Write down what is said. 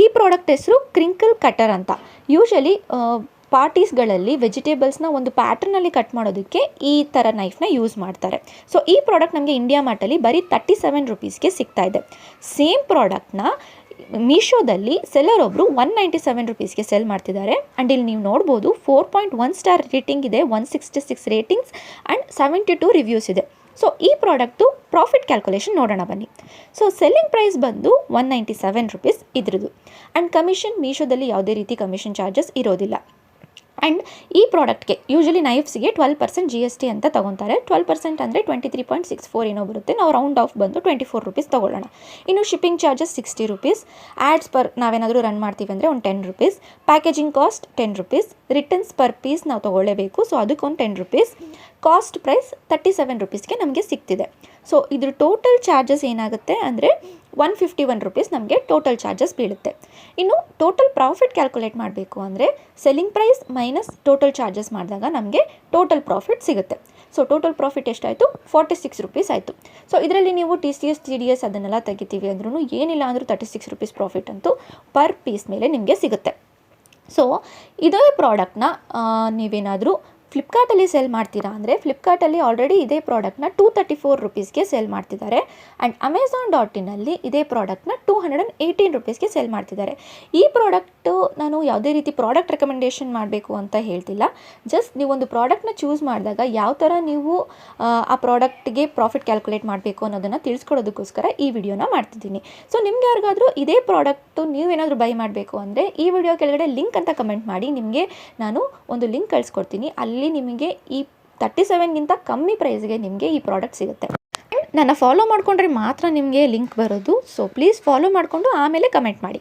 ಈ ಪ್ರಾಡಕ್ಟ್ ಹೆಸರು crinkle cutter ಅಂತ. ಯೂಶಲಿ ಪಾರ್ಟೀಸ್ಗಳಲ್ಲಿ ವೆಜಿಟೇಬಲ್ಸ್ನ ಒಂದು ಪ್ಯಾಟ್ರನಲ್ಲಿ ಕಟ್ ಮಾಡೋದಕ್ಕೆ ಈ ಥರ ನೈಫ್ನ ಯೂಸ್ ಮಾಡ್ತಾರೆ. ಸೊ ಈ ಪ್ರಾಡಕ್ಟ್ ನಮಗೆ ಇಂಡಿಯಾ ಮಾರ್ಟಲ್ಲಿ ಬರೀ 37 ರುಪೀಸ್ಗೆ ಸಿಗ್ತಾ ಇದೆ. ಸೇಮ್ ಪ್ರಾಡಕ್ಟ್ನ ಮೀಶೋದಲ್ಲಿ ಸೆಲ್ಲರ್ ಒಬ್ಬರು 197 ರುಪೀಸ್ಗೆ ಸೆಲ್ ಮಾಡ್ತಿದ್ದಾರೆ. ಆ್ಯಂಡ್ ಇಲ್ಲಿ ನೀವು ನೋಡ್ಬೋದು 4.1 ಸ್ಟಾರ್ ರೇಟಿಂಗ್ ಇದೆ, 166 ರೇಟಿಂಗ್ಸ್ ಆ್ಯಂಡ್ 72 ರಿವ್ಯೂಸ್ ಇದೆ. ಸೊ ಈ ಪ್ರಾಡಕ್ಟು ಪ್ರಾಫಿಟ್ ಕ್ಯಾಲ್ಕುಲೇಷನ್ ನೋಡೋಣ ಬನ್ನಿ. ಸೊ ಸೆಲ್ಲಿಂಗ್ ಪ್ರೈಸ್ ಬಂದು 197 ರುಪೀಸ್ ಇದ್ರದ್ದು. ಆ್ಯಂಡ್ ಕಮಿಷನ್ ಮೀಶೋದಲ್ಲಿ ಯಾವುದೇ ರೀತಿ ಕಮಿಷನ್ ಚಾರ್ಜಸ್ ಇರೋದಿಲ್ಲ. ಆ್ಯಂಡ್ ಈ ಪ್ರಾಡಕ್ಟ್ಗೆ ಯೂಶಲಿ ನೈಫ್ಸ್ಗೆ 12% GST ಅಂತ ತೊಗೊತಾರೆ. 12% ಅಂದರೆ 23.64 ಏನೋ ಬರುತ್ತೆ. ನಾವು ರೌಂಡ್ ಆಫ್ ಬಂದು 24 ರುಪೀಸ್ ತೊಗೊಳ್ಳೋಣ. ಇನ್ನು shipping charges 60 rupees. Ads per ನಾವೇನಾದರೂ ರನ್ ಮಾಡ್ತೀವಿ ಅಂದರೆ ಒಂದು 10 rupees. Packaging cost 10 rupees. Returns per piece ನಾವು ತೊಗೊಳ್ಳೇಬೇಕು, ಸೊ ಅದಕ್ಕೊಂದು 10 ರುಪೀಸ್. ಕಾಸ್ಟ್ ಪ್ರೈಸ್ 37 ರುಪೀಸ್ಗೆ ನಮಗೆ ಸಿಗ್ತಿದೆ. ಸೊ ಇದ್ರ ಟೋಟಲ್ ಚಾರ್ಜಸ್ ಏನಾಗುತ್ತೆ ಅಂದರೆ 151 ರುಪೀಸ್ ನಮಗೆ ಟೋಟಲ್ ಚಾರ್ಜಸ್ ಬೀಳುತ್ತೆ. ಇನ್ನು ಟೋಟಲ್ ಪ್ರಾಫಿಟ್ ಕ್ಯಾಲ್ಕುಲೇಟ್ ಮಾಡಬೇಕು ಅಂದರೆ selling price minus total charges ಮಾಡಿದಾಗ ನಮಗೆ ಟೋಟಲ್ ಪ್ರಾಫಿಟ್ ಸಿಗುತ್ತೆ. ಸೊ ಟೋಟಲ್ ಪ್ರಾಫಿಟ್ ಎಷ್ಟಾಯಿತು? 46 ರುಪೀಸ್ ಆಯಿತು. ಸೊ ಇದರಲ್ಲಿ ನೀವು TCS TDS ಅದನ್ನೆಲ್ಲ ತೆಗಿತೀವಿ ಅಂದ್ರೂ ಏನಿಲ್ಲ ಅಂದರೂ 36 ರುಪೀಸ್ ಪ್ರಾಫಿಟ್ ಅಂತೂ ಪರ್ ಪೀಸ್ ಮೇಲೆ ನಿಮಗೆ ಸಿಗುತ್ತೆ. ಸೊ ಇದೇ ಪ್ರಾಡಕ್ಟ್ನ ನೀವೇನಾದರೂ ಫ್ಲಿಪ್ಕಾರ್ಟಲ್ಲಿ ಸೆಲ್ ಮಾಡ್ತೀರಾ ಅಂದರೆ ಫ್ಲಿಪ್ಕಾರ್ಟಲ್ಲಿ ಆಲ್ರೆಡಿ ಇದೇ ಪ್ರಾಡಕ್ಟ್ನ 234 ರುಪೀಸ್ಗೆ ಸೆಲ್ ಮಾಡ್ತಿದ್ದಾರೆ. ಆ್ಯಂಡ್ Amazon.in ಇದೇ ಪ್ರಾಡಕ್ಟ್ನ 218 ರುಪೀಸ್ಗೆ ಸೆಲ್ ಮಾಡ್ತಿದ್ದಾರೆ. ಈ ಪ್ರಾಡಕ್ಟು ನಾನು ಯಾವುದೇ ರೀತಿ ಪ್ರಾಡಕ್ಟ್ ರೆಕಮೆಂಡೇಷನ್ ಮಾಡಬೇಕು ಅಂತ ಹೇಳ್ತಿಲ್ಲ. ಜಸ್ಟ್ ನೀವೊಂದು ಪ್ರಾಡಕ್ಟ್ನ ಚೂಸ್ ಮಾಡಿದಾಗ ಯಾವ ಥರ ನೀವು ಆ ಪ್ರಾಡಕ್ಟ್ಗೆ ಪ್ರಾಫಿಟ್ ಕ್ಯಾಲ್ಕುಲೇಟ್ ಮಾಡಬೇಕು ಅನ್ನೋದನ್ನು ತಿಳಿಸ್ಕೊಡೋದಕ್ಕೋಸ್ಕರ ಈ ವಿಡಿಯೋನ ಮಾಡ್ತಿದ್ದೀನಿ. ಸೊ ನಿಮ್ಗೆ ಯಾರಿಗಾದರೂ ಇದೇ ಪ್ರಾಡಕ್ಟು ನೀವೇನಾದರೂ ಬೈ ಮಾಡಬೇಕು ಅಂದರೆ ಈ ವಿಡಿಯೋ ಕೆಳಗಡೆ ಲಿಂಕ್ ಅಂತ ಕಮೆಂಟ್ ಮಾಡಿ, ನಿಮಗೆ ನಾನು ಒಂದು ಲಿಂಕ್ ಕಳಿಸ್ಕೊಡ್ತೀನಿ. ಅಲ್ಲಿ ನಿಮಗೆ ಈ 37ಗಿಂತ ಕಮ್ಮಿ ಪ್ರೈಸ್ಗೆ ನಿಮಗೆ ಈ ಪ್ರಾಡಕ್ಟ್ ಸಿಗುತ್ತೆ. ನನ್ನ ಫಾಲೋ ಮಾಡಿಕೊಂಡ್ರೆ ಮಾತ್ರ ನಿಮಗೆ ಲಿಂಕ್ ಬರೋದು. ಸೊ ಪ್ಲೀಸ್ ಫಾಲೋ ಮಾಡಿಕೊಂಡು ಆಮೇಲೆ ಕಮೆಂಟ್ ಮಾಡಿ.